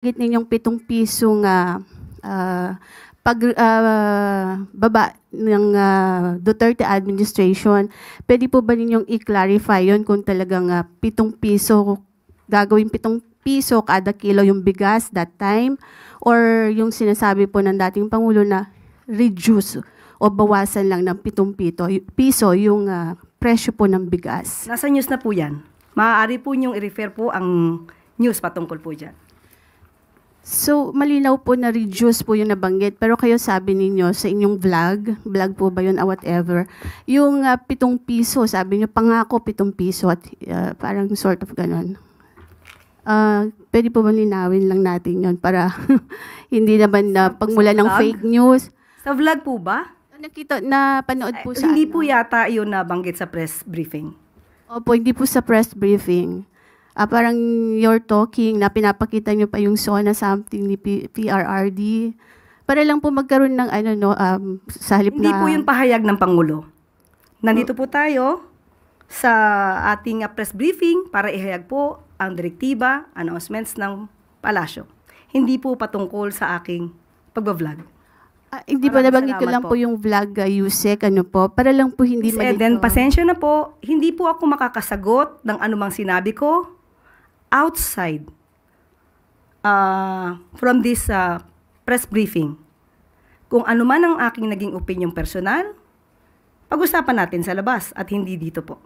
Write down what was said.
Git ninyong 7 piso nga baba ng Duterte administration, pwede po ba ninyong i-clarify yon kung talagang 7 piso, gagawin 7 piso kada kilo yung bigas that time, or yung sinasabi po ng dating Pangulo na reduce o bawasan lang ng 7 piso yung presyo po ng bigas? Nasa news na po yan. Maaari po niyong i-refer po ang news patungkol po dyan. So, malinaw po na reduce po yung nabanggit. Pero kayo sabi ninyo sa inyong vlog po ba yun, whatever, yung 7 piso, sabi niyo pangako 7 piso at parang sort of ganon. Pwede po ba linawin lang natin yun para hindi naman na pagmula ng fake news? Sa vlog po ba? Nakita, napanood po sa Hindi po yata yun nabanggit sa press briefing. Opo, hindi po sa press briefing. Parang you're talking na pinapakita nyo pa yung SONA something ni PRRD. Para lang po magkaroon ng sa halip Hindi na... po yun pahayag ng Pangulo. Nandito po tayo sa ating press briefing para ihayag po ang direktiba, announcements ng palasyo. Hindi po patungkol sa aking pagbablog. Hindi pa nabanggit ko lang po yung vlog, Yusek, para lang po hindi malito. And then, pasensya na po, hindi po ako makakasagot ng anumang sinabi ko outside from this press briefing. Kung ano man ang aking naging opinion personal, pag-usapan natin sa labas at hindi dito po.